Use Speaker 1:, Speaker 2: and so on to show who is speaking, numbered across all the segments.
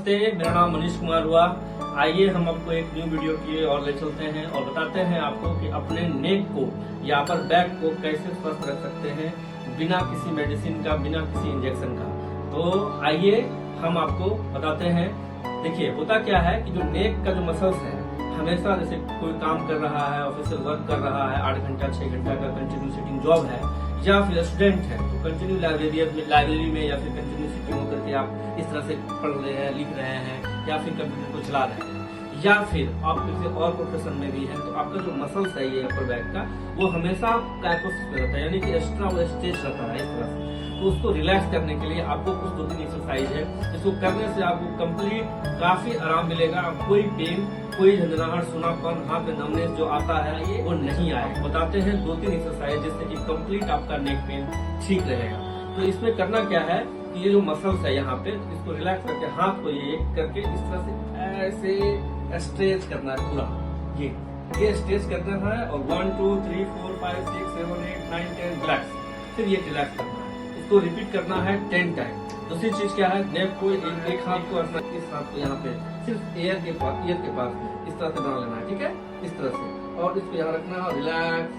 Speaker 1: नमस्ते, मेरा नाम मनीष कुमार हुआ। आइए हम आपको एक न्यू वीडियो की और ले चलते हैं और बताते हैं आपको कि अपने नेक को या अपर बैक को कैसे स्वस्थ रख सकते हैं बिना किसी मेडिसिन का, बिना किसी इंजेक्शन का। तो आइए हम आपको बताते हैं। देखिए होता क्या है कि जो नेक का जो मसल्स है, हमेशा जैसे कोई काम कर रहा है, ऑफिशियल वर्क कर रहा है, 8 घंटा 6 घंटा का कंटिन्यू सिटिंग जॉब है, या फिर स्टूडेंट है तो कंटिन्यू लाइब्रेरी में या फिर कंटिन्यू सिटिंग होकर के आप इस तरह से पढ़ रहे हैं, लिख रहे हैं, या फिर कंप्यूटर को चला रहे हैं, या फिर आप किसी और प्रोफेशन में भी हैं, तो आपका जो मसल्स है ये अपर बैक का, वो हमेशा काइकोसिस पे रहता है, यानी कि एक्स्ट्रा वो स्ट्रेच रहता है इस तरह से। तो उसको रिलैक्स करने के लिए आपको कुछ 2-3 एक्सरसाइज है, इसको करने से आपको कंप्लीट काफी आराम मिलेगा। कोई पेन, कोई झंझनाहट, सुनापन, हाथ में नमनेस जो आता है ये वो नहीं आएगा। बताते हैं 2-3 एक्सरसाइज जिससे कि कंप्लीट आपका नेक पेन ठीक रहेगा। तो इसमें करना क्या है कि ये जो मसल्स है यहाँ पे, इसको रिलैक्स करके हाथ को ये करके इस तरह से ऐसे स्ट्रेच करना है पूरा। ये स्ट्रेच करना है और 1 2 3 4 5 6 7 8 9 10 रिलैक्स, फिर ये रिलैक्स करना है। इसको रिपीट करना है 10 टाइम। दूसरी चीज क्या है, नेक को एक हाथ को इस हाथ को यहाँ पे सिर्फ ईयर के पास इस तरह से बना लेना है, ठीक है, इस तरह से, और इसको यहाँ रखना है, रिलैक्स।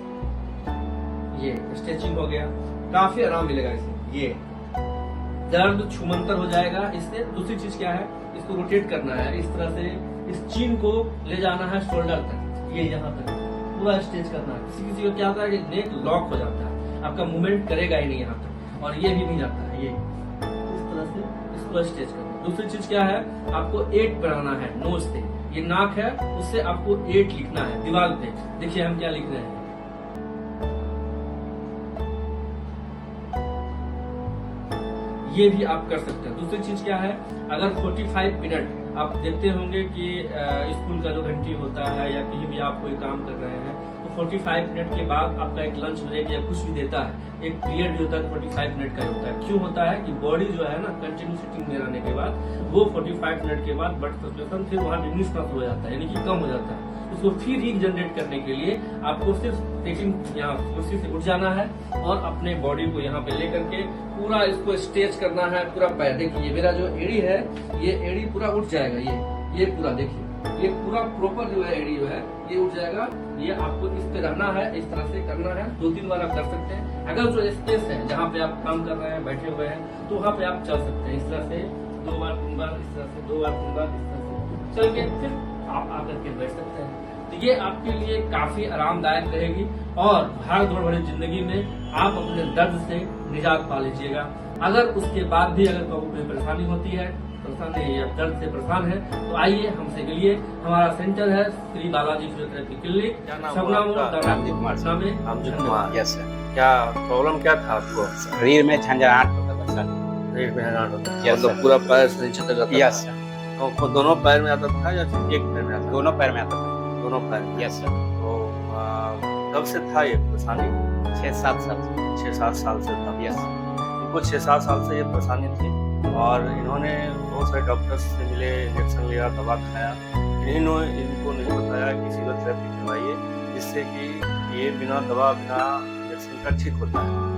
Speaker 1: ये स्ट्रेचिंग हो गया, काफी आराम मिलेगा इससे, ये दर्द छूमंतर हो जाएगा इससे। दूसरी चीज क्या है, इसको रोटेट करना है इस तरह से, इस चीन को ले जाना है शोल्डर तक, ये यहाँ तक पूरा स्ट्रेच करना है। किसी को क्या होता है कि नेक लॉक हो जाता है, आपका मूवमेंट करेगा ही नहीं यहाँ तक, और ये भी नहीं जाता है, ये इस तरह से इसको स्ट्रेच करना है। दूसरी चीज क्या है, आपको 8 बनाना है नोज से, ये नाक है उससे आपको 8 लिखना है दीवार पे। देखिए हम क्या लिख रहे हैं, ये भी आप कर सकते हैं। दूसरी चीज क्या है, अगर 45 मिनट आप देखते होंगे कि स्कूल का जो घंटी होता है या कहीं भी आप कोई काम कर रहे हैं, तो 45 मिनट के बाद आपका एक लंच ब्रेक या कुछ भी देता है, एक पीरियड जो होता है 45 मिनट का होता है। क्यों होता है कि बॉडी जो है ना कंटिन्यू सिटिंग में रहने के बाद वो 45 मिनट के बाद ब्लड सर्कुलेशन फिर वहाँ डिमिनिश हो जाता है, यानी कि कम हो जाता है। उसको फिर रीजनरेट करने के लिए आपको सिर्फ टेकिंग यहाँ कुर्सी से उठ जाना है और अपने बॉडी को यहाँ पे लेकर के पूरा इसको स्ट्रेच करना है, पूरा पैर। देखिए मेरा जो एड़ी है, ये एड़ी पूरा उठ जाएगा, ये पूरा देखिए, ये पूरा प्रॉपर जो है एड़ी जो है ये उठ जाएगा। ये आपको इस पे रहना है, इस तरह से करना है, 2-3 बार आप कर सकते हैं। अगर जो स्पेस है जहाँ पे आप काम कर रहे हैं, बैठे हुए हैं, तो वहाँ पे आप चल सकते हैं इस तरह से 2 बार 3 बार, इस तरह से 2 बार 3 बार, इस तरह से चल के फिर आप आकर के बैठ सकते हैं। तो ये आपके लिए काफी आरामदायक रहेगी और भाग दौड़ भरी जिंदगी में आप अपने दर्द से निजात पा लीजिएगा। अगर उसके बाद भी अगर आपको कोई परेशानी होती है, परेशानी या दर्द से परेशान है, तो आइए हमसे मिलिए। हमारा सेंटर है श्री बालाजी फिजियोथेरेपी क्लिनिक,
Speaker 2: क्या प्रॉब्लम क्या था आपको?
Speaker 3: शरीर में झंझनाहट होता था सर।
Speaker 2: पेट में झंझनाहट होता
Speaker 3: Yes,
Speaker 2: मतलब
Speaker 3: sir.
Speaker 2: पूरा पैर से नीचे तक जाता
Speaker 3: यस
Speaker 2: था?
Speaker 3: सर,
Speaker 2: तो दोनों पैर में आता था या सिर्फ एक पैर में आता था?
Speaker 3: दोनों पैर में आता था।
Speaker 2: दोनों पैर में।
Speaker 3: यस सर,
Speaker 2: तो कब से था ये परेशानी?
Speaker 3: 6-7 साल से।
Speaker 2: 6-7 साल से था।
Speaker 3: यस
Speaker 2: इनको 6-7 साल से ये परेशानी थी और इन्होंने बहुत सारे डॉक्टर्स से मिले, इंजेक्शन लिया, दवा खाया, इन्होंने इनको नहीं बताया कि फिजियोथेरेपी करवाइए, जिससे कि ये बिना दवा बिना इंजेक्शन का ठीक होता है।